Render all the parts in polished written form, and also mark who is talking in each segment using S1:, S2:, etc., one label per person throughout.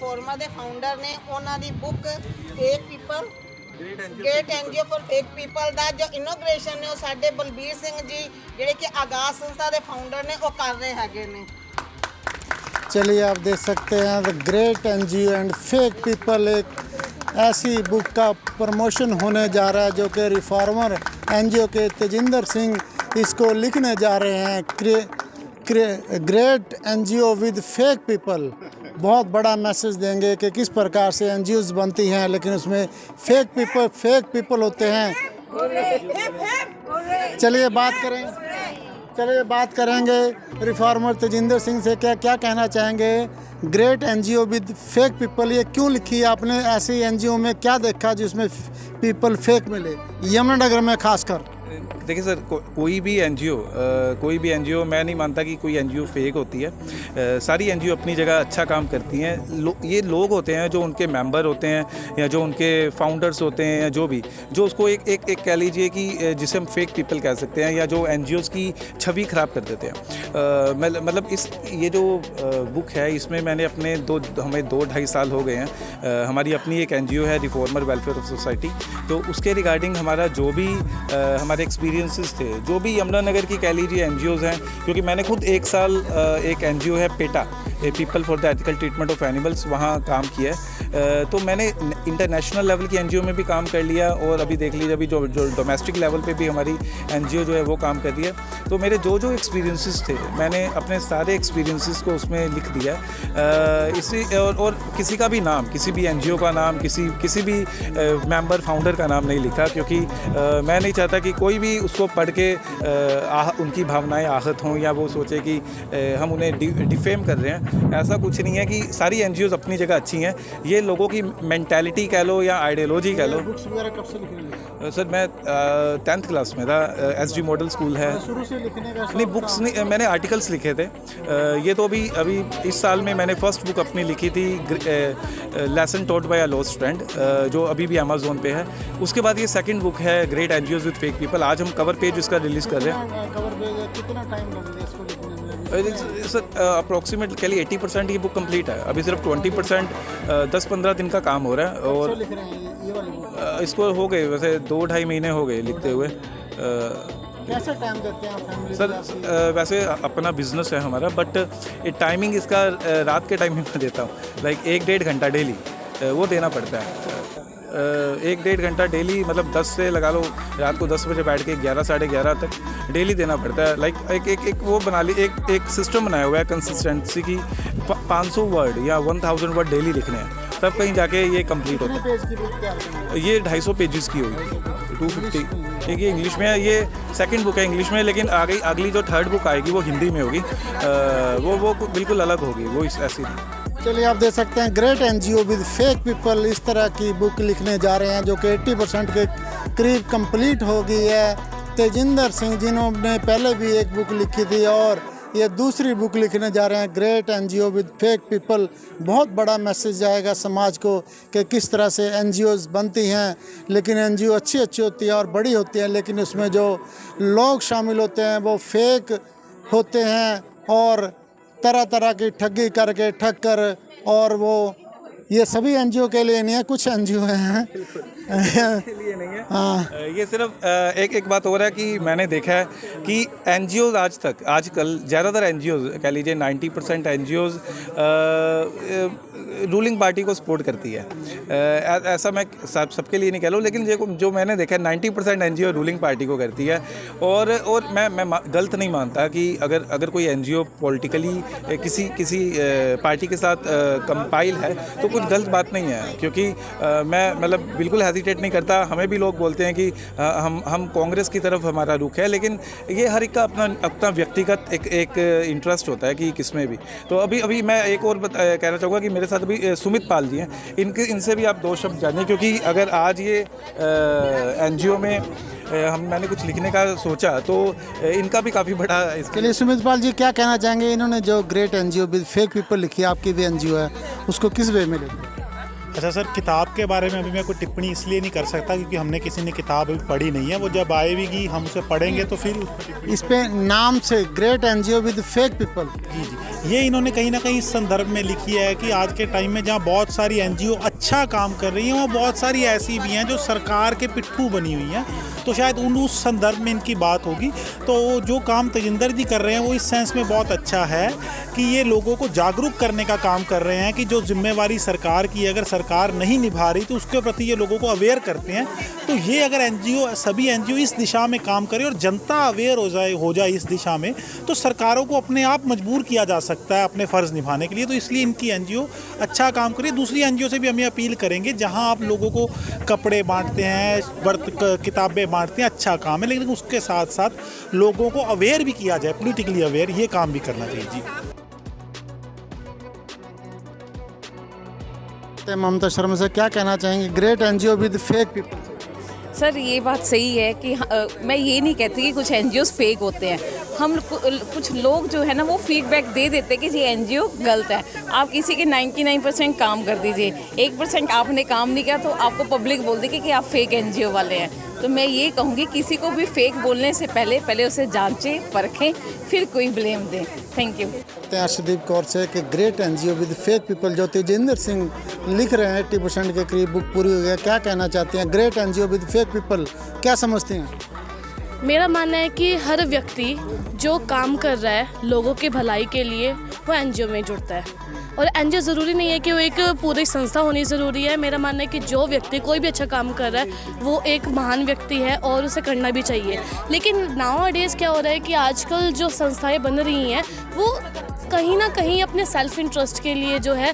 S1: ਰਿਫੋਰਮਰ ਦੇ ਫਾਊਂਡਰ ਨੇ, ਉਹਨਾਂ ਦੀ book fake people great NGO for fake people ਦਾ ਜੋ ਇਨੋਗ੍ਰੇਸ਼ਨ ਨੇ ਉਹ ਸਾਡੇ ਬਲਬੀਰ ਸਿੰਘ ਜੀ ਜਿਹੜੇ ਕਿ ਆਗਾਜ਼ ਸੰਸਥਾ ਦੇ ਫਾਊਂਡਰ ਨੇ ਉਹ ਕਰ ਰਹੇ ਹੈਗੇ ਨੇ।
S2: चलिए आप देख सकते हैं the great NGO and fake people, एक ऐसी बुक का प्रमोशन होने जा रहा है जो कि रिफॉर्मर एनजीओ के तेजिंदर सिंह इसको लिखने जा रहे हैं। Great NGO with fake people बहुत बड़ा मैसेज देंगे कि किस प्रकार से एनजीओज बनती हैं, लेकिन उसमें फेक पीपल होते हैं। चलिए बात करेंगे रिफॉर्मर तेजिंदर सिंह से, क्या कहना चाहेंगे great NGO with fake people, ये क्यों लिखी है आपने? ऐसी एनजीओ में क्या देखा जिसमें पीपल फेक मिले, यमुनानगर में खासकर?
S3: देखिए सर, कोई भी एनजीओ मैं नहीं मानता कि कोई एनजीओ फेक होती है। सारी एनजीओ अपनी जगह अच्छा काम करती हैं। ये लोग होते हैं जो उनके मेंबर होते हैं या जो उनके फाउंडर्स होते हैं या जो भी जो उसको एक कह लीजिए कि जिसे हम फेक पीपल कह सकते हैं, या जो एनजीओज़ की छवि ख़राब कर देते हैं। मतलब ये जो बुक है इसमें मैंने अपने हमें 2-2.5 साल हो गए हैं। हमारी अपनी एक एनजीओ है रिफॉर्मर वेलफेयर ऑफ सोसाइटी, तो उसके रिगार्डिंग हमारा जो भी हमारे एक्सपीरियंसेस थे, जो भी यमुनानगर की कह लीजिए एनजीओज़ हैं, क्योंकि मैंने खुद 1 साल एक एनजीओ है PETA people for the ethical treatment of animals, वहाँ काम किया है। तो मैंने इंटरनेशनल लेवल की एनजीओ में भी काम कर लिया, और अभी देख लीजिए अभी जो डोमेस्टिक लेवल पे भी हमारी एनजीओ जो है वो काम कर रही है। तो मेरे जो एक्सपीरियंसेस थे मैंने अपने सारे एक्सपीरियंसेस को उसमें लिख दिया। और किसी का भी नाम, किसी भी एनजीओ का नाम, किसी भी मेंबर फाउंडर का नाम नहीं लिखा, क्योंकि मैं नहीं चाहता कि कोई भी उसको पढ़ के उनकी भावनाएं आहत हों या वो सोचे कि हम उन्हें डिफेम कर रहे हैं। ऐसा कुछ नहीं है कि सारी एनजीओज अपनी जगह अच्छी हैं। ये लोगों की मेंटालिटी कह लो या आइडियोलॉजी कह लो।
S2: बुक्स वगैरह कब से लिखने?
S3: सर मैं 10th क्लास में था। एसडी मॉडल स्कूल है।
S2: शुरू से लिखने का
S3: नहीं, बुक्स नहीं, मैंने आर्टिकल्स लिखे थे। ये तो अभी इस साल में मैंने फर्स्ट बुक अपनी लिखी थी, lesson taught by a lost friend, जो अभी भी अमेज़ोन पे है। उसके बाद ये सेकंड बुक है great NGOs with fake people. आज हम कवर पेज इसका रिलीज़ कर रहे हैं।
S2: कवर पेज कितना टाइम लगेगा इसको लिखने में?
S3: सर अप्रॉक्सीमेटली 80% ये बुक कंप्लीट है। अभी सिर्फ 20% 10-15 दिन का काम हो रहा है। और
S2: लिख रहे हैं ये वाली बुक?
S3: इसको हो गए वैसे 2-2.5 महीने हो गए लिखते हुए।
S2: कैसे टाइम देते हैं फैमिली?
S3: सर वैसे अपना बिजनेस है हमारा, बट टाइमिंग इसका रात के टाइमिंग में देता हूँ, लाइक 1-1.5 घंटा डेली वो देना पड़ता है। 1-1.5 घंटा डेली, मतलब 10 से लगा लो रात को 10 बजे बैठ के 11-11:30 तक डेली देना पड़ता है। लाइक एक वो बना ली, एक सिस्टम बनाया हुआ है कंसिस्टेंसी की। 500 वर्ड या 1000 वर्ड डेली लिखने हैं, तब कहीं जाके ये कंप्लीट होता है।
S2: पेज की बुक तैयार करनी है?
S3: ये 250 पेजेस की होगी, 250। एक ये इंग्लिश में है, ये सेकंड बुक है इंग्लिश में, लेकिन अगली जो थर्ड बुक आएगी वो हिंदी में होगी। वो बिल्कुल अलग होगी, वो ऐसी नहीं।
S2: चलिए आप देख सकते हैं great NGO with fake people इस तरह की बुक लिखने जा रहे हैं, जो कि 80% के करीब कंप्लीट हो गई है। तेजिंदर सिंह जिन्होंने पहले भी एक बुक लिखी थी और ये दूसरी बुक लिखने जा रहे हैं great NGO with fake people. बहुत बड़ा मैसेज जाएगा समाज को कि किस तरह से एनजीओज बनती हैं, लेकिन एनजीओ अच्छी होती है और बड़ी होती है, लेकिन उसमें जो लोग शामिल होते हैं वो फेक होते हैं और तरह तरह की ठगी करके ठग कर। और वो ये सभी एनजीओ के लिए नहीं है, कुछ एनजीओ हैं
S3: लिए नहीं है।
S2: हाँ,
S3: ये सिर्फ एक बात हो रहा है कि मैंने देखा है कि एनजीओज आजकल ज़्यादातर एनजीओज कह लीजिए 90% एनजीओज रूलिंग पार्टी को सपोर्ट करती है। ऐसा मैं सबके लिए नहीं कह रहा हूँ, लेकिन जो मैंने देखा है 90% एनजीओ रूलिंग पार्टी को करती है। और मैं गलत नहीं मानता कि अगर कोई एनजीओ पॉलिटिकली किसी पार्टी के साथ कंपाइल है तो कुछ गलत बात नहीं है, क्योंकि मैं मतलब बिल्कुल हेजिटेट नहीं करता। हमें भी लोग बोलते हैं कि हम कांग्रेस की तरफ हमारा रुख है, लेकिन ये हर एक का अपना व्यक्तिगत एक इंटरेस्ट होता है कि किसमें भी। तो अभी मैं एक और कहना चाहूँगा कि मेरे साथ अभी सुमित पाल जी हैं, इनसे भी आप 2 शब्द जानिए, क्योंकि अगर आज ये एनजीओ में मैंने कुछ लिखने का सोचा तो इनका भी काफ़ी बड़ा।
S2: इसके लिए सुमित पाल जी क्या कहना चाहेंगे? इन्होंने जो great NGO with fake people लिखी है, आपकी भी एनजीओ है, उसको किस वे में लेंगे?
S4: अच्छा सर, किताब के बारे में अभी मैं कोई टिप्पणी इसलिए नहीं कर सकता क्योंकि हमने किसी ने किताब अभी पढ़ी नहीं है। वो जब आएगी हम उसे पढ़ेंगे तो फिर
S2: इस पे नाम से great NGO with fake people.
S4: जी ये इन्होंने कहीं ना कहीं इस संदर्भ में लिखी है कि आज के टाइम में जहाँ बहुत सारी एनजीओ अच्छा काम कर रही हैं, वहाँ बहुत सारी ऐसी भी हैं जो सरकार के पिट्ठू बनी हुई हैं। तो शायद उस संदर्भ में इनकी बात होगी। तो जो काम तेजिंदर जी कर रहे हैं वो इस सेंस में बहुत अच्छा है कि ये लोगों को जागरूक करने का काम कर रहे हैं कि जो जिम्मेवारी सरकार की अगर सरकार नहीं निभा रही तो उसके प्रति ये लोगों को अवेयर करते हैं। तो ये अगर एनजीओ, सभी एनजीओ इस दिशा में काम करें और जनता अवेयर हो जाए इस दिशा में, तो सरकारों को अपने आप मजबूर किया जा सकता है अपने फ़र्ज़ निभाने के लिए। तो इसलिए इनकी एनजीओ अच्छा काम करे। दूसरी एनजीओ से भी हम ये अपील करेंगे, जहाँ आप लोगों को कपड़े बांटते हैं, किताबें बांटते हैं, अच्छा काम है, लेकिन उसके साथ साथ लोगों को अवेयर भी किया जाए, पॉलिटिकली अवेयर, ये काम भी करना चाहिए। जी
S2: ममता शर्मा से क्या कहना चाहेंगे, great NGO with fake people?
S5: Sir ये बात सही है कि मैं ये नहीं कहती कि कुछ एनजीओ फेक होते हैं। हम कुछ लोग जो है ना वो फीडबैक दे देते हैं कि ये एनजीओ गलत है। आप किसी के 99% काम कर दीजिए, 1% आपने काम नहीं किया तो आपको पब्लिक बोल देगी कि आप फेक एनजीओ वाले हैं। तो मैं ये कहूँगी किसी को भी फेक बोलने से पहले उसे जांचें, परखें, फिर कोई ब्लेम दें। Thank you.
S2: अर्शदीप कौर से कि great NGO with fake people जो तेजिंदर सिंह लिख रहे हैं, 80% के करीब बुक पूरी हो गई, क्या कहना चाहते हैं? Great NGO with fake people क्या समझते हैं?
S6: मेरा मानना है कि हर व्यक्ति जो काम कर रहा है लोगों की भलाई के लिए वो एनजीओ में जुड़ता है। और एनजीओ ज़रूरी नहीं है कि वो एक पूरी संस्था होनी ज़रूरी है। मेरा मानना है कि जो व्यक्ति कोई भी अच्छा काम कर रहा है वो एक महान व्यक्ति है और उसे करना भी चाहिए। लेकिन नाउ डेज़ क्या हो रहा है कि आजकल जो संस्थाएं बन रही हैं वो कहीं ना कहीं अपने सेल्फ इंटरेस्ट के लिए जो है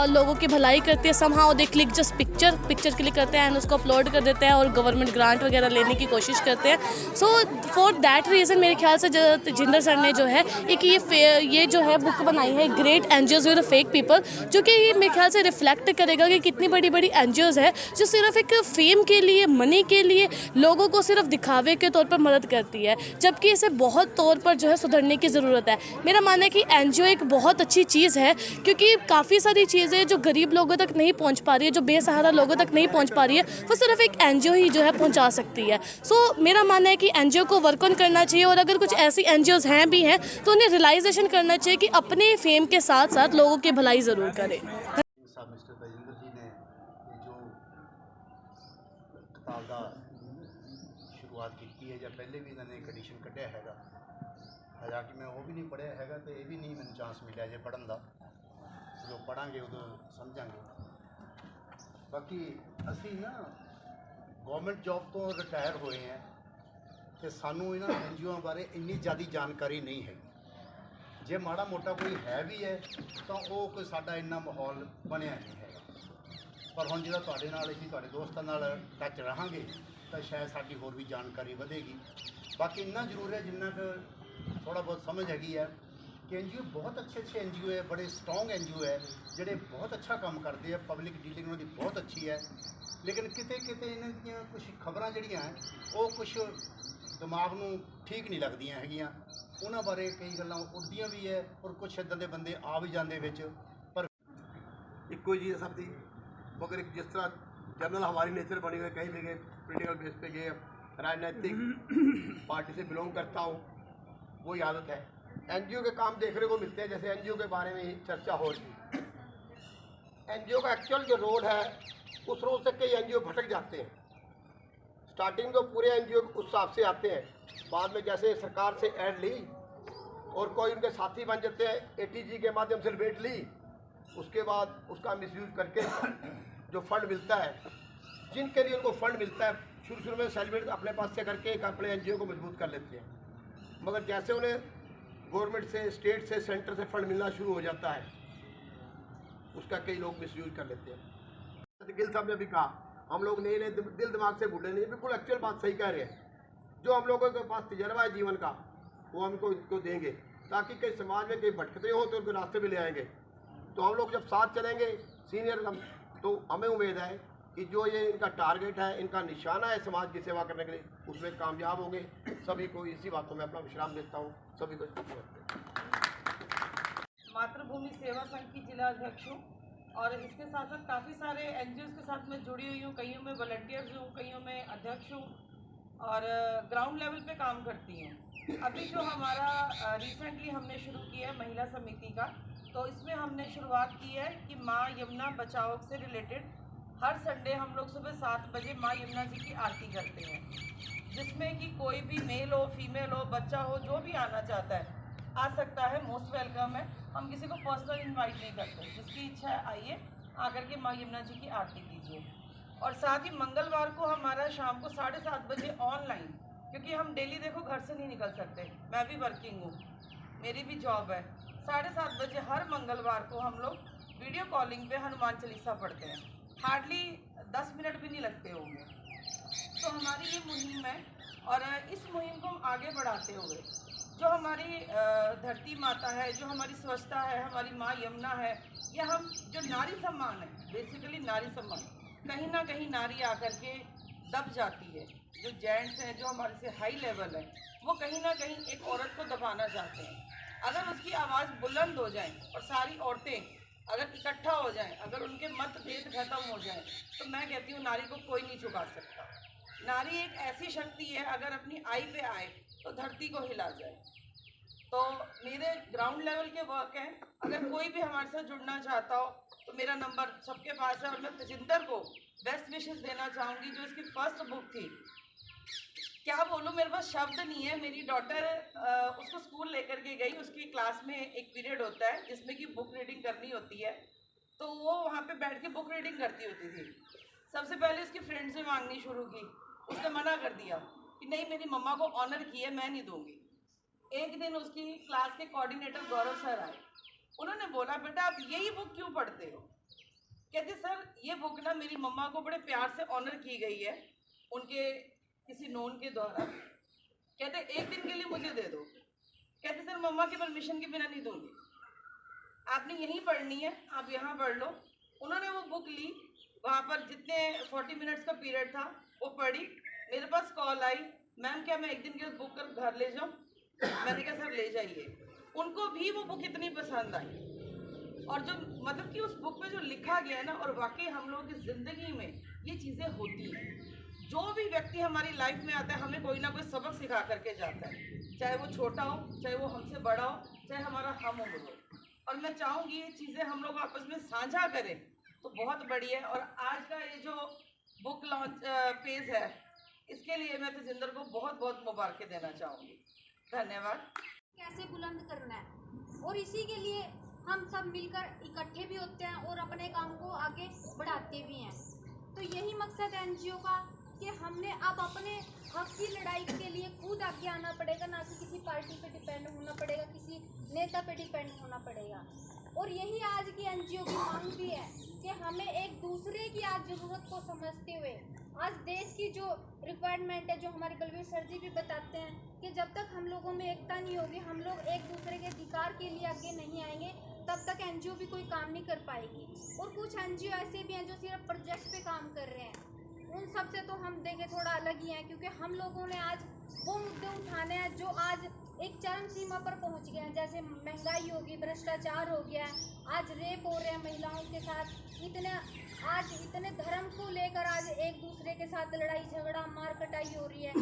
S6: लोगों की भलाई करती है। Somehow they click just picture click करते हैं एंड उसको अपलोड कर देते हैं और गवर्नमेंट ग्रांट वगैरह लेने की कोशिश करते हैं। सो फॉर दैट रीज़न मेरे ख्याल से तेजिंदर सर ने जो है एक ये जो है बुक बनाई है, great NGOs with fake people, जो कि ये मेरे ख्याल से रिफ्लेक्ट करेगा कि कितनी बड़ी बड़ी एनजीओज है जो सिर्फ एक फेम के लिए, मनी के लिए लोगों को सिर्फ दिखावे के तौर पर मदद करती है, जबकि इसे बहुत तौर पर जो है सुधरने की ज़रूरत है। मेरा मानना है कि एनजीओ एक बहुत अच्छी चीज़ है क्योंकि काफ़ी सारी चीज़ें जो गरीब लोगों तक नहीं पहुंच पा रही है, जो बेसहारा लोगों तक नहीं पहुंच पा रही है, वो सिर्फ एक एनजीओ ही जो है पहुंचा सकती है। सो मेरा मानना है कि एनजीओ को वर्क ऑन करना चाहिए और अगर कुछ ऐसी एनजीओज हैं भी हैं तो उन्हें रियलाइजेशन करना चाहिए कि अपने फेम के साथ साथ लोगों की भलाई ज़रूर करें।
S7: मिस्टर तेजिंदर जी ने जो किताब का शुरुआत की है, या पहले भी इन्होंने एक एडिशन कढ़िया हैगा, हालांकि मैं वो भी नहीं पढ़िया हैगा तो ये भी नहीं मैंने चांस मिला जे पढ़न का। जो पढ़ांगे उदों समझांगे। बाकी असी ना गवर्नमेंट जॉब तो रिटायर हुए हैं तो सानू इन्हां एनजीओ बारे इन्नी ज़्यादा जानकारी नहीं है। जे माड़ा मोटा कोई है भी है तो वो कोई साडा इन्ना माहौल बनया नहीं है। पर हुण जिहड़ा तुहाडे नाल असीं तुहाडे दोस्तां नाल टच रहांगे तो शायद साडी होर भी जानकारी वधेगी। बाकी इन्ना जरूर है जिन्ना कि थोड़ा बहुत समझ हैगी है कि एनजीओ बहुत अच्छे एनजीओ है, बड़े स्ट्रॉन्ग एनजीओ है जिहड़े बहुत अच्छा काम करते हैं, पब्लिक डीलिंग उन्हां दी बहुत अच्छी है। लेकिन किते किते इन्हां दीयां कुछ खबरां जिहड़ियां हैं वो कुछ दिमाग नूं ठीक नहीं लगदियां हैगियां। उन्हां बारे कई गल्लां उड़दियां भी है और कुछ इदां दे बंदे आ भी जांदे विच। पर इक्को जी सब दी मगर एक जिस तरह जनरल हमारी नेचर बनी हुई, कहीं भी गए पोलिटिकल बेस पे गए, राजनीतिक पार्टी से बिलोंग करता हूँ, वही आदत है। एनजीओ के काम देखने को मिलते हैं, जैसे एनजीओ के बारे में ही चर्चा हो रही। एनजीओ का एक्चुअल जो रोल है उस रोल से कई एनजीओ भटक जाते हैं। स्टार्टिंग में तो पूरे एनजीओ उस हिसाब से आते हैं, बाद में जैसे सरकार से ऐड ली और कोई उनके साथी बन जाते हैं, एटीजी के माध्यम से वेट ली, उसके बाद उसका मिसयूज करके जो फंड मिलता है, जिनके लिए उनको फंड मिलता है, शुरू में सेलिब्रेट अपने पास से करके एक अपने एनजीओ को मजबूत कर लेते हैं। मगर जैसे उन्हें गवर्नमेंट से, स्टेट से, सेंटर से फंड मिलना शुरू हो जाता है, उसका कई लोग मिसयूज कर लेते हैं। गिल साहब ने भी कहा हम लोग नए दिल दिमाग से बूढ़े नहीं, बिल्कुल एक्चुअल बात सही कह रहे हैं। जो हम लोगों के पास तजर्बा है जीवन का वो हमको इनको देंगे, ताकि कई समाज में कई भटकते हो तो उनको रास्ते में ले आएंगे। तो हम लोग जब साथ चलेंगे सीनियर हम, तो हमें उम्मीद है कि जो ये इनका टारगेट है, इनका निशाना है समाज की सेवा करने के लिए, उसमें कामयाब होंगे। सभी को इसी बातों में अपना विश्राम देता हूँ। सभी को
S8: मातृभूमि सेवा संघ की जिला अध्यक्ष हूँ और इसके साथ साथ काफ़ी सारे एनजीओ के साथ मैं जुड़ी हुई हूँ। कईयों में वॉलंटियर्स हूँ, कईयों में अध्यक्ष हूँ और ग्राउंड लेवल पे काम करती हैं। अभी जो हमारा रिसेंटली हमने शुरू किया है महिला समिति का, तो इसमें हमने शुरुआत की है कि माँ यमुना बचाओ से रिलेटेड हर संडे हम लोग सुबह 7 बजे माँ यमुना जी की आरती करते हैं, जिसमें कि कोई भी मेल हो, फीमेल हो, बच्चा हो, जो भी आना चाहता है आ सकता है, मोस्ट वेलकम है। हम किसी को पर्सनल इनवाइट नहीं करते, जिसकी इच्छा है आइए, आकर के माँ यमुना जी की आरती कीजिए। और साथ ही मंगलवार को हमारा शाम को 7:30 बजे ऑनलाइन, क्योंकि हम डेली देखो घर से नहीं निकल सकते, मैं भी वर्किंग हूँ, मेरी भी जॉब है। 7:30 बजे हर मंगलवार को हम लोग वीडियो कॉलिंग पे हनुमान चालीसा पढ़ते हैं, हार्डली 10 मिनट भी नहीं लगते होंगे। तो हमारी ये मुहिम है, और इस मुहिम को हम आगे बढ़ाते हुए जो हमारी धरती माता है, जो हमारी स्वच्छता है, हमारी माँ यमुना है, या हम जो नारी सम्मान है, बेसिकली नारी सम्मान, कहीं ना कहीं नारी आकर के दब जाती है। जो जेंट्स हैं जो हमारे से हाई लेवल है, वो कहीं ना कहीं एक औरत को दबाना चाहते हैं। अगर उसकी आवाज़ बुलंद हो जाए और सारी औरतें अगर इकट्ठा हो जाएं, अगर उनके मतभेद खत्म हो जाए, तो मैं कहती हूँ नारी को कोई नहीं झुका सकता। नारी एक ऐसी शक्ति है, अगर अपनी आई पे आए तो धरती को हिला जाए। तो मेरे ग्राउंड लेवल के वर्क हैं, अगर कोई भी हमारे साथ जुड़ना चाहता हो तो मेरा नंबर सबके पास है। और मैं तजिंदर को बेस्ट विशेस देना चाहूँगी, जो इसकी फर्स्ट बुक थी, क्या बोलूँ, मेरे पास शब्द नहीं है। मेरी डॉटर उसको स्कूल लेकर के गई, उसकी क्लास में एक पीरियड होता है जिसमें कि बुक रीडिंग करनी होती है, तो वो वहाँ पे बैठ के बुक रीडिंग करती होती थी। सबसे पहले उसकी फ्रेंड से मांगनी शुरू की, उसने मना कर दिया कि नहीं, मेरी मम्मा को ऑनर की है, मैं नहीं दूँगी। एक दिन उसकी क्लास के कोऑर्डिनेटर गौरव सर आए, उन्होंने बोला बेटा आप यही बुक क्यों पढ़ते हो? कहते सर ये बुक ना मेरी मम्मा को बड़े प्यार से ऑनर की गई है उनके किसी नोन के द्वारा, कहते एक दिन के लिए मुझे दे दो। कहते सर मम्मा की परमिशन के बिना नहीं दूंगी, आपने यहीं पढ़नी है, आप यहाँ पढ़ लो। उन्होंने वो बुक ली, वहाँ पर जितने 40 मिनट्स का पीरियड था वो पढ़ी। मेरे पास कॉल आई, मैम क्या मैं एक दिन के उस बुक कर घर ले जाऊँ? मैंने कहा सर ले जाइए। उनको भी वो बुक इतनी पसंद आई, और जो मतलब कि उस बुक में जो लिखा गया है ना, और वाकई हम लोगों की ज़िंदगी में ये चीज़ें होती हैं। जो भी व्यक्ति हमारी लाइफ में आता है हमें कोई ना कोई सबक सिखा करके जाता है, चाहे वो छोटा हो, चाहे वो हमसे बड़ा हो, चाहे हमारा हम उम्र हो। और मैं चाहूँगी ये चीज़ें हम लोग आपस में साझा करें तो बहुत बढ़िया है। और आज का ये जो बुक लॉन्च पेज है, इसके लिए मैं तजिंदर को बहुत बहुत मुबारकें देना चाहूँगी। धन्यवाद।
S9: कैसे बुलंद करना है, और इसी के लिए हम सब मिलकर इकट्ठे भी होते हैं और अपने काम को आगे बढ़ाते भी हैं। तो यही मकसद है एनजीओ का कि हमने अब अपने हक की लड़ाई के लिए खुद आगे आना पड़ेगा, ना कि किसी पार्टी पे डिपेंड होना पड़ेगा, किसी नेता पे डिपेंड होना पड़ेगा। और यही आज की एनजीओ की मांग भी है कि हमें एक दूसरे की आज ज़रूरत को समझते हुए, आज देश की जो रिक्वायरमेंट है, जो हमारे बलबीर सर जी भी बताते हैं कि जब तक हम लोगों में एकता नहीं होगी, हम लोग एक दूसरे के अधिकार के लिए आगे नहीं आएंगे, तब तक एनजीओ भी कोई काम नहीं कर पाएगी। और कुछ एनजीओ ऐसे भी हैं जो सिर्फ प्रोजेक्ट पे काम कर रहे हैं, उन सब से तो हम देखें थोड़ा अलग ही हैं, क्योंकि हम लोगों ने आज वो मुद्दे उठाने हैं जो आज एक चरम सीमा पर पहुंच गए हैं। जैसे महंगाई होगी, भ्रष्टाचार हो गया है, आज रेप हो रहे हैं महिलाओं के साथ, इतने धर्म को लेकर आज एक दूसरे के साथ लड़ाई झगड़ा मार कटाई हो रही है।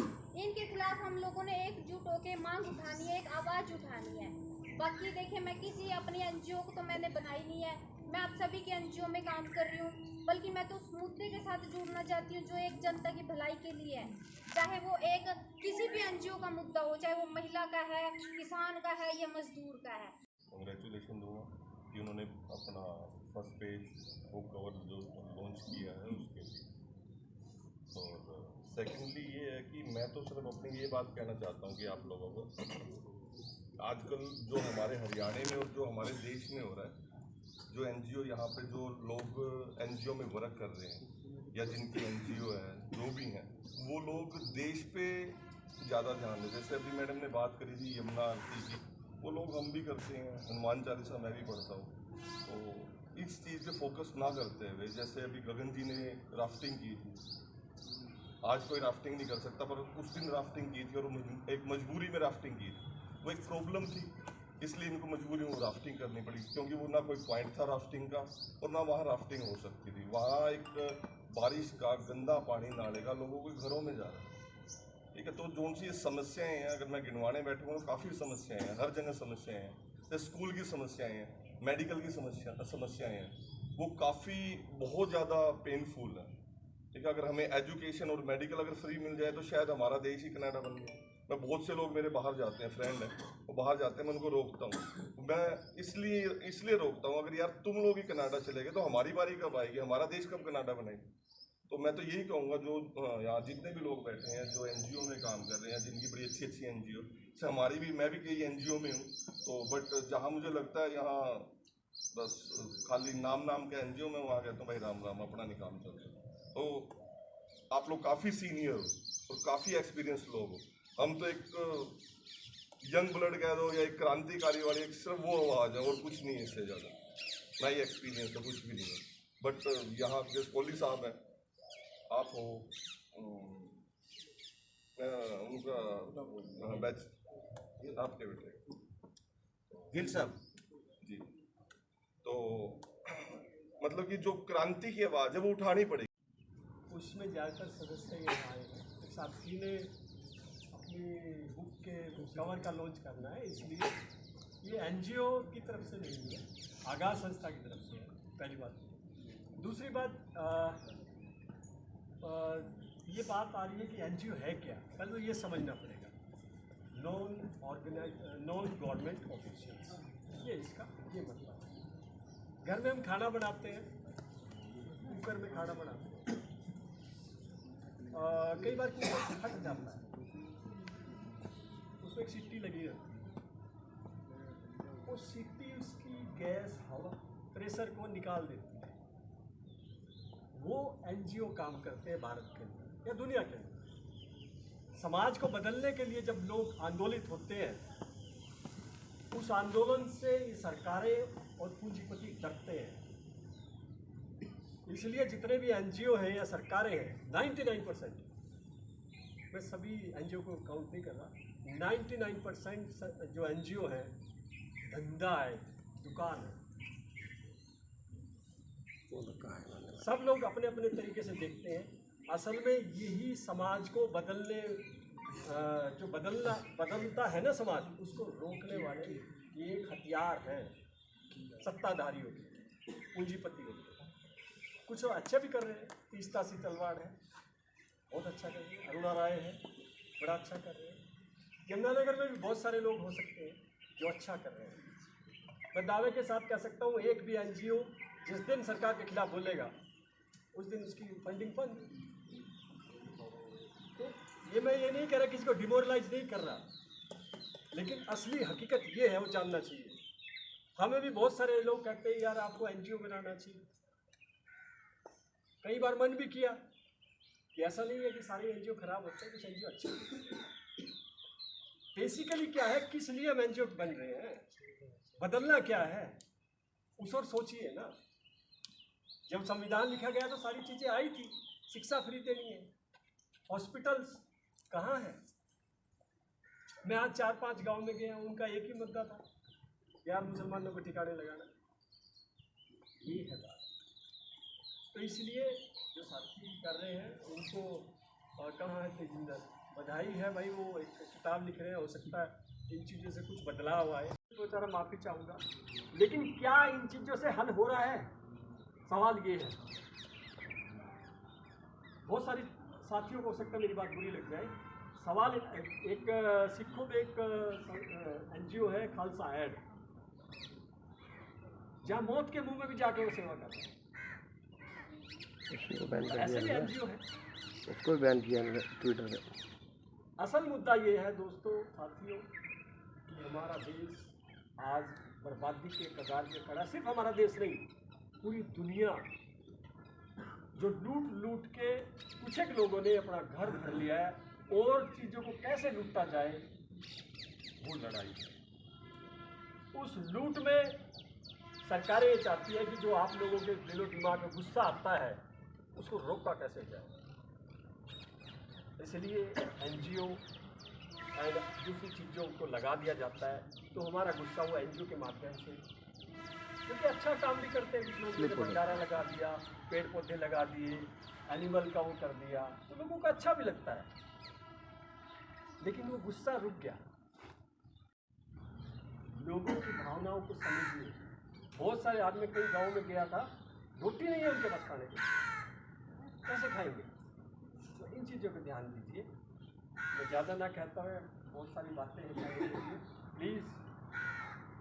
S9: इनके खिलाफ हम लोगों ने एकजुट होकर मांग उठानी है, एक आवाज़ उठानी है। बाकी देखिए, मैं किसी अपनी एनजीओ को तो मैंने बनाई नहीं है, मैं आप सभी के एनजीओ में काम कर रही हूँ, बल्कि मैं तो उस मुद्दे के साथ जुड़ना चाहती हूँ जो एक जनता की भलाई के लिए है। चाहे वो एक किसी भी एनजीओ का मुद्दा हो, चाहे वो महिला का है, किसान का है या मजदूर का है।
S10: कांग्रेचुलेशन दूंगा कि उन्होंने अपना फर्स्ट पेज बुक कवर जो लॉन्च किया है उसके लिए। और सेकेंडली ये है कि मैं तो सिर्फ अपनी ये बात कहना चाहता हूँ कि आप लोगों को आजकल जो हमारे हरियाणा में और जो हमारे देश में हो रहा है, जो एनजीओ यहाँ पे जो लोग एनजीओ में वर्क कर रहे हैं या जिनकी एनजीओ है, जो भी हैं, वो लोग देश पे ज़्यादा ध्यान दें। जैसे अभी मैडम ने बात करी थी यमुना आरती की, वो लोग हम भी करते हैं, हनुमान चालीसा मैं भी पढ़ता हूँ, तो इस चीज़ पे फोकस ना करते हुए, जैसे अभी गगन जी ने राफ्टिंग की थी, आज कोई राफ्टिंग नहीं कर सकता, पर उस दिन राफ्टिंग की थी और एक मजबूरी में राफ्टिंग की थी, वो एक प्रॉब्लम थी, इसलिए इनको मजबूरी में राफ्टिंग करनी पड़ी, क्योंकि वो ना कोई पॉइंट था राफ्टिंग का और ना वहाँ राफ्टिंग हो सकती थी। वहाँ एक बारिश का गंदा पानी नाले का लोगों के घरों में जा रहा है, ठीक है। तो जो सी समस्याएं हैं, अगर मैं गिनवाने बैठूँगा तो काफ़ी समस्याएं हैं, हर जगह समस्याएं हैं। तो स्कूल की समस्याएं हैं, मेडिकल की समस्याएं हैं, वो काफ़ी बहुत ज़्यादा पेनफुल है। ठीक है, अगर हमें एजुकेशन और मेडिकल अगर फ्री मिल जाए तो शायद हमारा देश ही कनाडा बन जाए। मैं बहुत से लोग मेरे बाहर जाते हैं, फ्रेंड हैं, वो बाहर जाते हैं, मैं उनको रोकता हूँ। मैं इसलिए रोकता हूँ, अगर यार तुम लोग ही कनाडा चले गए तो हमारी बारी कब आएगी, हमारा देश कब कनाडा बनेगी। तो मैं तो यही कहूँगा, जो यहाँ जितने भी लोग बैठे हैं, जो NGO में काम कर रहे हैं, जिनकी बड़ी अच्छी अच्छी NGO से, हमारी भी, मैं भी कई NGO में हूँ, तो बट जहाँ मुझे लगता है यहाँ बस खाली नाम के NGO में, वहाँ कहता हूँ भाई राम राम, अपना नहीं काम चल रहा। तो आप लोग काफ़ी सीनियर हो और काफ़ी एक्सपीरियंस लोग हो, हम तो एक यंग ब्लड कह दो या एक क्रांतिकारी वाली एक सिर्फ वो आवाज़ है और कुछ नहीं है इससे ज़्यादा, ना ही एक्सपीरियंस है, कुछ भी नहीं है। बट यहाँ जैसे कोहली साहब हैं, आप हो, उनका बैच आपके बेटे
S7: गिल साहब
S10: जी, तो मतलब कि जो क्रांति की आवाज़ है वो उठानी पड़ेगी।
S11: उसमें ज़्यादातर सदस्य ये आए हैं, साथी ने अपनी बुक के कवर का लॉन्च करना है, इसलिए ये NGO की तरफ से नहीं है, आगाज संस्था की तरफ से है, पहली बात। दूसरी बात, ये बात आ रही है कि NGO है क्या, पहले तो ये समझना पड़ेगा। नॉन गवर्नमेंट ऑफिशियल्स, ये इसका ये मतलब है। घर में हम खाना बनाते हैं, कुकर में खाना बनाते हैं, कई बार कुकर फट जाता है, उसमें एक सीटी लगी रहती है, वो सीटी उसकी गैस, हवा, प्रेशर को निकाल देती है। वो NGO काम करते हैं भारत के अंदर या दुनिया के अंदर। समाज को बदलने के लिए जब लोग आंदोलित होते हैं, उस आंदोलन से ये सरकारें और पूंजीपति डरते हैं। इसलिए जितने भी NGO हैं या सरकारें हैं, 99%, मैं सभी NGO को काउंट नहीं कर रहा, 99% जो NGO है धंधा है, दुकान है। सब लोग अपने अपने तरीके से देखते हैं। असल में यही समाज को बदलने, जो बदलता है ना समाज, उसको रोकने वाले ये एक हथियार हैं सत्ताधारियों के, पूंजीपतियों के। कुछ अच्छे भी कर रहे हैं, तीस्ता सी तलवार है, बहुत अच्छा कर रहे हैं, अरुणा राय है, बड़ा अच्छा कर रहे हैं। यमुनानगर में भी बहुत सारे लोग हो सकते हैं जो अच्छा कर रहे हैं। मैं दावे के साथ कह सकता हूँ, एक भी NGO जिस दिन सरकार के खिलाफ बोलेगा उस दिन उसकी फंडिंग बंद। तो मैं ये नहीं कह रहा, किसी को डिमोरलाइज नहीं कर रहा, लेकिन असली हकीकत ये है, वो जानना चाहिए। हमें भी बहुत सारे लोग कहते हैं यार आपको NGO बनाना चाहिए। कई बार मन भी किया कि ऐसा नहीं है कि सारे NGO खराब होते हैं, कुछ NGO अच्छे हैं। बेसिकली क्या है, किस लिए हम NGO बन रहे हैं, बदलना क्या है, उस और सोचिए ना। जब संविधान लिखा गया तो सारी चीज़ें आई थी, शिक्षा फ्री देनी है, हॉस्पिटल्स कहाँ है। मैं आज 4-5 गांव में गया, उनका एक ही मुद्दा था, यार मुसलमानों को ठिकाने लगाना, ये है बात। तो इसलिए जो साथी कर रहे हैं उनको कहाँ है तेजिंदर, बधाई है भाई, वो एक किताब लिख रहे हैं, हो सकता है इन चीज़ों से कुछ बदलाव आए, तो ज़रा माफ़ी चाहूँगा। लेकिन क्या इन चीज़ों से हल हो रहा है, सवाल ये है। बहुत सारी साथियों को हो सकता है मेरी बात बुरी लग जाए। सवाल एक सिखों में एक NGO है खालसा एड, जहाँ मौत के मुंह में भी जाकर वो सेवा करते हैं, ऐसे भी NGO है,
S12: उसको बैन किया ट्विटर पे।
S11: असल मुद्दा ये है दोस्तों, साथियों, कि हमारा देश आज बर्बादी के कगार पे खड़ा। सिर्फ हमारा देश नहीं, पूरी दुनिया, जो लूट के कुछ एक लोगों ने अपना घर भर लिया है, और चीज़ों को कैसे लूटता जाए वो लड़ाई है। उस लूट में सरकारें ये चाहती है कि जो आप लोगों के दिलो दिमाग में गुस्सा आता है उसको रोका कैसे जाए। इसलिए NGO और दूसरी चीज़ों को लगा दिया जाता है, तो हमारा गुस्सा वो NGO के माध्यम से, क्योंकि अच्छा काम भी करते हैं, कुछ लोग भंडारा लगा दिया, पेड़ पौधे लगा दिए, एनिमल का वो कर दिया, तो लोगों को अच्छा भी लगता है। लेकिन वो गुस्सा रुक गया। लोगों की भावनाओं को समझिए। बहुत सारे आदमी, कई गाँव में गया था, रोटी नहीं है उनके पास खाने के, कैसे खाएंगे? तो इन चीज़ों पर ध्यान दीजिए। मैं ज़्यादा ना कहता हूँ, बहुत सारी बातें हैं। प्लीज़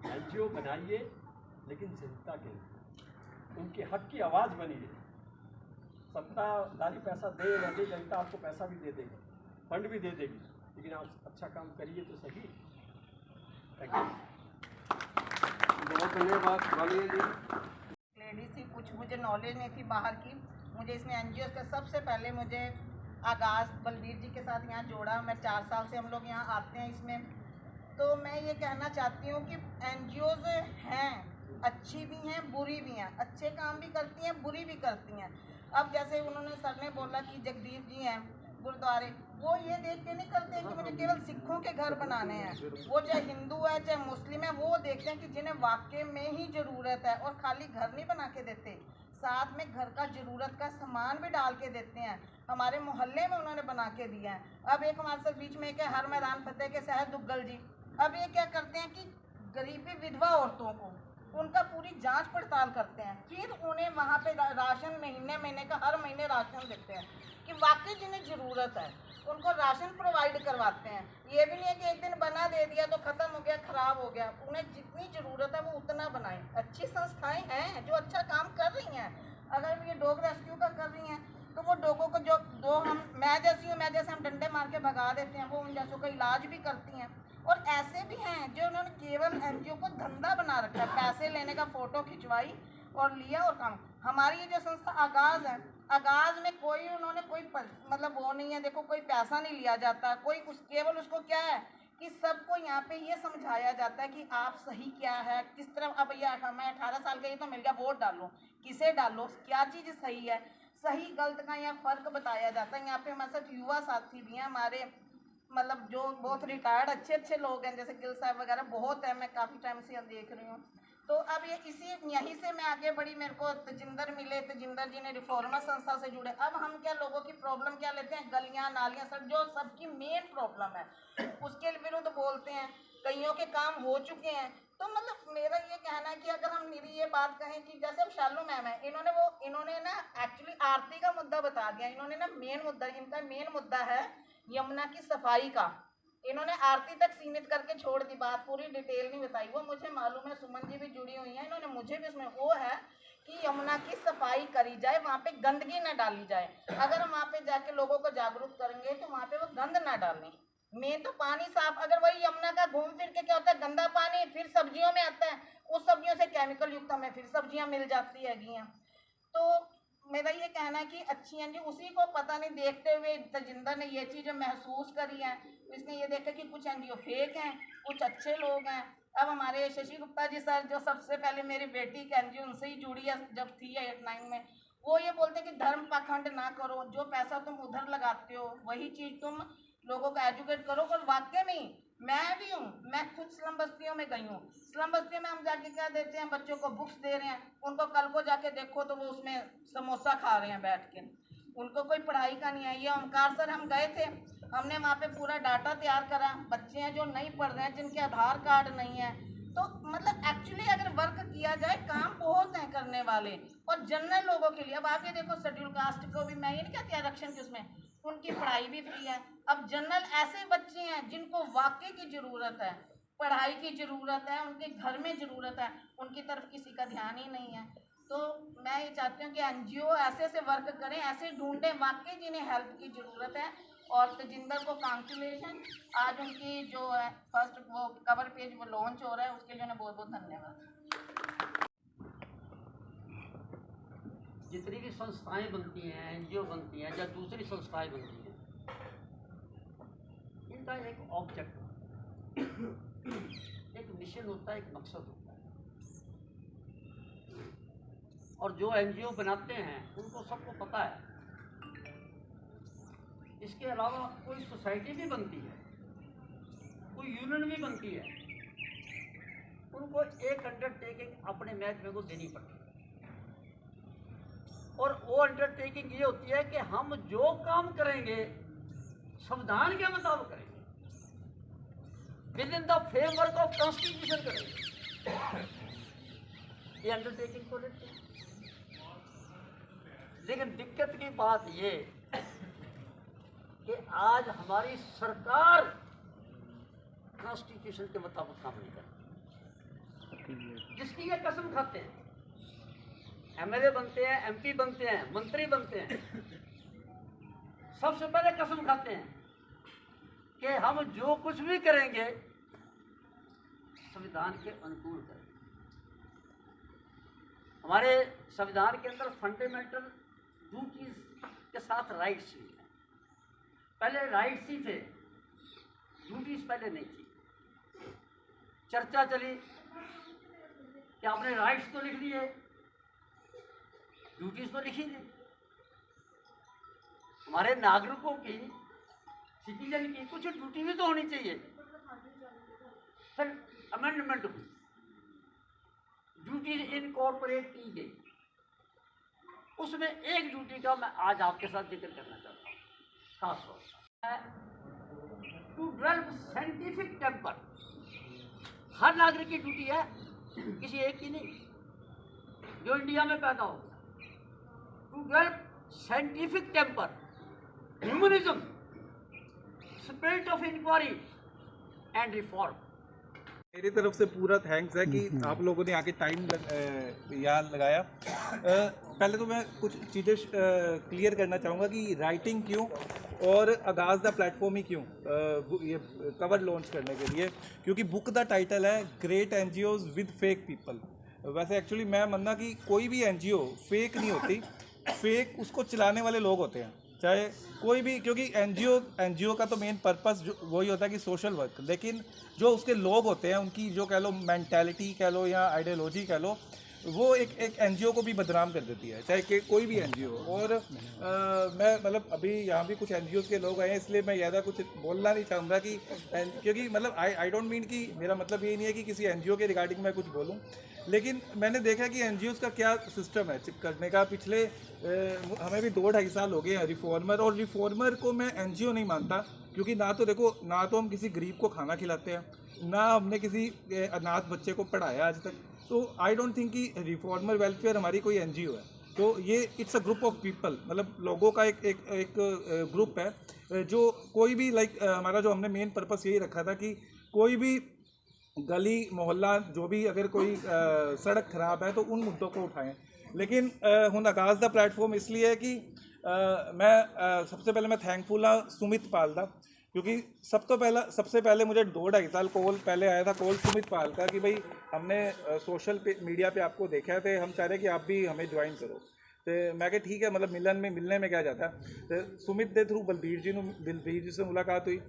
S11: एनजीओ बनाइए, लेकिन जनता के लिए, उनके हक की आवाज़ बनिए। सत्ताधारी पैसा दे न दे, जनता आपको पैसा भी दे देगी, फंड भी दे देगी, लेकिन आप अच्छा काम करिए तो सही। थैंक यू,
S12: बहुत धन्यवाद वालिया जी।
S1: लेडीज थी, कुछ मुझे नॉलेज नहीं थी बाहर की। मुझे इसमें एनजीओ का सबसे पहले मुझे आगाज़ बलबीर जी के साथ यहाँ जोड़ा। मैं 4 साल से हम लोग यहाँ आते हैं इसमें। तो मैं ये कहना चाहती हूँ कि एनजीओज़ हैं, अच्छी भी हैं, बुरी भी हैं। अच्छे काम भी करती हैं, बुरी भी करती हैं। अब जैसे उन्होंने सर ने बोला कि जगदीप जी हैं गुरुद्वारे, वो ये देख के नहीं करते कि मुझे केवल सिखों के घर बनाने हैं। वो चाहे हिंदू है चाहे मुस्लिम है, वो देखते हैं कि जिन्हें वाकई में ही ज़रूरत है। और खाली घर नहीं बना के देते, साथ में घर का ज़रूरत का सामान भी डाल के देते हैं। हमारे मोहल्ले में उन्होंने बना के दिया है। अब एक हमारे साथ बीच में एक है हर मैदान फतेह के शहर दुग्गल जी। अब ये क्या करते हैं कि गरीबी विधवा औरतों को उनका पूरी जांच पड़ताल करते हैं, फिर उन्हें वहाँ पे राशन महीने का हर महीने राशन देते हैं कि वाकई जिन्हें ज़रूरत है उनको राशन प्रोवाइड करवाते हैं। ये भी नहीं है कि एक दिन बना दे दिया तो ख़त्म हो गया, ख़राब हो गया। उन्हें जितनी ज़रूरत है वो उतना बनाएं। अच्छी संस्थाएं हैं जो अच्छा काम कर रही हैं। अगर ये डॉग रेस्क्यू का कर रही हैं तो वो डॉगों को जो दो हम मैं जैसे हम डंडे मार के भगा देते हैं, वो उन जैसों का इलाज भी करती हैं। और ऐसे भी हैं जो उन्होंने केवल एनजीओ को धंधा बना रखा है, पैसे लेने का, फ़ोटो खिंचवाई और लिया और काम। हमारी ये जो संस्था आगाज़ है, आगाज़ में कोई उन्होंने कोई मतलब वो नहीं है, देखो कोई पैसा नहीं लिया जाता, कोई केवल उसको क्या है कि सबको यहाँ पे ये समझाया जाता है कि आप सही क्या है, किस तरह। अब ये मैं 18 साल का, ये तो मिल गया, वोट डालो, किसे डालो, क्या चीज़ सही है, सही गलत का यहाँ फ़र्क बताया जाता है। यहाँ पे हमारे साथ युवा साथी भी हैं हमारे, मतलब जो बहुत रिटायर्ड अच्छे लोग हैं, जैसे गिल साहब वगैरह बहुत है, मैं काफ़ी टाइम से देख रही हूँ। तो अब ये यहीं से मैं आगे बढ़ी, मेरे को तजिंदर मिले, तजिंदर जी ने रिफॉर्मर संस्था से जुड़े। अब हम क्या लोगों की प्रॉब्लम क्या लेते हैं, गलियाँ नालियाँ, सब जो सबकी मेन प्रॉब्लम है उसके विरुद्ध बोलते हैं। कईयों के काम हो चुके हैं। तो मतलब मेरा ये कहना है कि अगर हम मेरी ये बात कहें कि जैसे अब शालू मैम है, इन्होंने ना एक्चुअली आरती का मुद्दा बता दिया। इन्होंने ना इनका मेन मुद्दा है यमुना की सफाई का। इन्होंने आरती तक सीमित करके छोड़ दी बात, पूरी डिटेल नहीं बताई। वो मुझे मालूम है, सुमन जी भी जुड़ी हुई हैं, इन्होंने मुझे भी उसमें वो है कि यमुना की सफाई करी जाए, वहाँ पे गंदगी ना डाली जाए। अगर हम वहाँ पे जाके लोगों को जागरूक करेंगे तो वहाँ पे वो गंद ना डालें। मेन तो पानी साफ, अगर वही यमुना का घूम फिर के क्या होता है, गंदा पानी फिर सब्जियों में आता है, उस सब्जियों से केमिकल युक्त हमें फिर सब्जियाँ मिल जाती है। तो मेरा ये कहना है कि अच्छी हैं जी, उसी को पता नहीं देखते हुए तजिंदर ने ये चीज़ें महसूस करी हैं। इसने ये देखा कि कुछ एनजीओ फेक हैं, कुछ अच्छे लोग हैं। अब हमारे शशि गुप्ता जी सर, जो सबसे पहले मेरी बेटी के एनजीओ उनसे ही जुड़ी है जब थी 8-9 में, वो ये बोलते कि धर्म पाखंड ना करो, जो पैसा तुम उधर लगाते हो वही चीज़ तुम लोगों को एजुकेट करो। और वाकई में मैं भी हूँ, मैं खुद स्लम बस्तियों में गई हूँ। स्लम बस्तियों में हम जाके क्या देते हैं, बच्चों को बुक्स दे रहे हैं, उनको कल को जाके देखो तो वो उसमें समोसा खा रहे हैं बैठ के, उनको कोई पढ़ाई का नहीं है। ये ओमकार सर हम गए थे, हमने वहाँ पे पूरा डाटा तैयार करा। बच्चे हैं जो नहीं पढ़ रहे हैं, जिनके आधार कार्ड नहीं है। तो मतलब एक्चुअली अगर वर्क किया जाए, काम बहुत हैं करने वाले। और जनरल लोगों के लिए, अब आप ये देखो शेड्यूल कास्ट को भी, मैं ये नहीं कहती आरक्षण की, उसमें उनकी पढ़ाई भी फ्री है। अब जनरल ऐसे बच्चे हैं जिनको वाकई की ज़रूरत है, पढ़ाई की ज़रूरत है, उनके घर में ज़रूरत है, उनकी तरफ किसी का ध्यान ही नहीं है। तो मैं ये चाहती हूँ कि एनजीओ ऐसे वर्क करें, ऐसे ढूंढें वाकई जिन्हें हेल्प की ज़रूरत है। और तजिंदर को कांग्रेचुलेशन, आज उनकी जो है फर्स्ट वो कवर पेज वो लॉन्च हो रहा है, उसके लिए उन्हें बहुत बहुत धन्यवाद।
S13: जितनी भी संस्थाएं बनती हैं, एनजीओ बनती हैं या दूसरी संस्थाएं बनती हैं, इनका एक ऑब्जेक्ट, एक मिशन होता है, एक मकसद होता है। और जो एनजीओ बनाते हैं उनको सबको पता है। इसके अलावा कोई सोसाइटी भी बनती है, कोई यूनियन भी बनती है, उनको एक अंडरटेकिंग अपने महकमे को देनी पड़ती है। और वो अंडरटेकिंग ये होती है कि हम जो काम करेंगे संविधान के मुताबिक करेंगे। With in the framework of constitution करें, ये अंडरटेकिंग को लेते हैं। लेकिन दिक्कत की बात ये कि आज हमारी सरकार कॉन्स्टिट्यूशन के मुताबिक काम नहीं करती, जिसकी ये कसम खाते हैं। एमएलए बनते हैं, एमपी बनते हैं, मंत्री बनते हैं, सबसे पहले कसम खाते हैं कि हम जो कुछ भी करेंगे संविधान के अनुकूल करेंगे। हमारे संविधान के अंदर फंडामेंटल ड्यूटीज के साथ राइट्स भी हैं। पहले राइट्स ही थे, ड्यूटीज पहले नहीं थी। चर्चा चली कि आपने राइट्स तो लिख लिए, ड्यूटीज तो लिखी नहीं। हमारे नागरिकों की, सिटीजन की कुछ ड्यूटी भी तो होनी चाहिए। फिर अमेंडमेंट हुई, ड्यूटीज इनकॉर्पोरेट की गई। उसमें एक ड्यूटी का मैं आज आपके साथ जिक्र करना चाहता हूँ, खास तौर पर टू डेवलप साइंटिफिक टेम्पर। हर नागरिक की ड्यूटी है, किसी एक की नहीं, जो इंडिया में पैदा हो। To develop scientific temper, humanism, spirit of inquiry and reform.
S3: मेरी तरफ से पूरा थैंक्स है कि आप लोगों ने आके टाइम यहाँ लगाया। पहले तो मैं कुछ चीज़ें क्लियर करना चाहूँगा कि राइटिंग क्यों और आगाज़ द प्लेटफॉर्म ही क्यों ये कवर लॉन्च करने के लिए, क्योंकि बुक द टाइटल है great NGOs with fake people. वैसे एक्चुअली मैं मानना कि कोई भी एनजीओ फेक नहीं होती, फेक उसको चलाने वाले लोग होते हैं, चाहे कोई भी, क्योंकि एनजीओ का तो मेन पर्पस वही होता है कि सोशल वर्क, लेकिन जो उसके लोग होते हैं उनकी जो कह लो मेंटालिटी कह लो या आइडियोलॉजी कह लो, वो एक एनजीओ को भी बदनाम कर देती है, चाहे कि कोई भी एनजीओ। और मैं मतलब अभी यहाँ भी कुछ एनजीओ के लोग आए हैं, इसलिए मैं ज़्यादा कुछ बोलना नहीं चाहूँगा कि क्योंकि मतलब आई डोंट मीन कि मेरा मतलब ये नहीं है कि किसी एनजीओ के रिगार्डिंग मैं कुछ बोलूँ, लेकिन मैंने देखा कि एनजीओ का क्या सिस्टम है करने का। पिछले हमें भी 2-2.5 साल हो गए हैं रिफॉर्मर, और रिफॉर्मर को मैं एनजीओ नहीं मानता, क्योंकि ना तो देखो, ना तो हम किसी गरीब को खाना खिलाते हैं, ना हमने किसी अनाथ बच्चे को पढ़ाया आज तक। तो आई डोंट थिंक कि रिफॉर्मर वेलफेयर हमारी कोई एनजीओ है। तो ये it's a group of people, मतलब लोगों का एक ग्रुप है जो कोई भी हमारा जो हमने मेन पर्पस यही रखा था कि कोई भी गली मोहल्ला जो भी अगर कोई सड़क खराब है तो उन मुद्दों को उठाएं। लेकिन हुन आगाज़ द प्लेटफॉर्म इसलिए है कि मैं सबसे पहले मैं थैंकफुल हाँ सुमित पाल दा, क्योंकि सबसे पहले मुझे 2-2.5 साल कॉल पहले आया था, कॉल सुमित पाल का कि भाई हमने सोशल मीडिया पे आपको देखा है, तो हम चाह रहे कि आप भी हमें ज्वाइन करो। तो मैं कहा ठीक है, मतलब मिलने में क्या जाता है। तो सुमित के थ्रू बलबीर जी से मुलाकात हुई,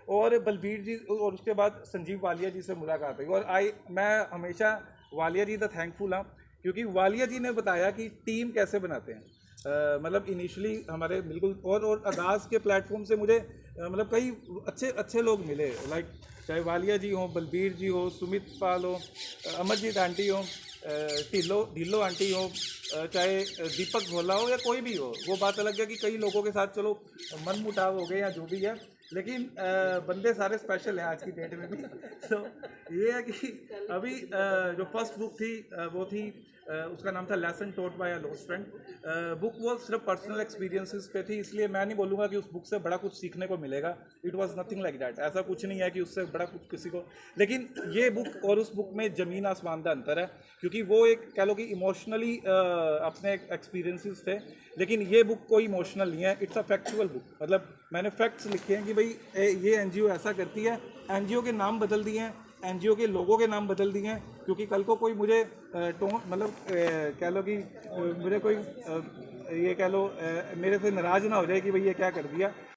S3: और बलबीर जी और उसके बाद संजीव वालिया जी से मुलाकात हुई। और मैं हमेशा वालिया जी दा थैंकफुल हाँ, क्योंकि वालिया जी ने बताया कि टीम कैसे बनाते हैं। मतलब इनिशियली हमारे बिल्कुल और आगाज़ के प्लेटफॉर्म से मुझे मतलब कई अच्छे लोग मिले, लाइक चाहे वालिया जी हो, बलबीर जी हो, सुमित पाल हो, अमरजीत आंटी हो, ढिल्लो आंटी हो, चाहे दीपक भोला हो या कोई भी हो। वो बात अलग है कि कई लोगों के साथ चलो मन मुटाव हो गए या जो भी है, लेकिन बंदे सारे स्पेशल हैं आज की डेट में भी। तो ये है कि अभी जो फर्स्ट बुक थी वो थी उसका नाम था lesson taught by a lost friend. Book वो सिर्फ पर्सनल एक्सपीरियंसेस पे थी, इसलिए मैं नहीं बोलूँगा कि उस बुक से बड़ा कुछ सीखने को मिलेगा। It was nothing like that, ऐसा कुछ नहीं है कि उससे बड़ा कुछ किसी को। लेकिन ये बुक और उस बुक में ज़मीन आसमान का अंतर है, क्योंकि वो एक कह लो कि इमोशनली अपने एक्सपीरियंसेस थे, लेकिन ये बुक कोई इमोशनल नहीं है, इट्स अ फैक्चुअल बुक। मतलब मैंने फैक्ट्स लिखे हैं कि भाई ये एनजीओ ऐसा करती है। एनजीओ के नाम बदल दिए हैं, एनजीओ के लोगों के नाम बदल दिए हैं, क्योंकि कल को कोई मुझे मतलब कह लो कि मुझे कोई ये कह लो मेरे से नाराज़ ना हो जाए कि भाई ये क्या कर दिया।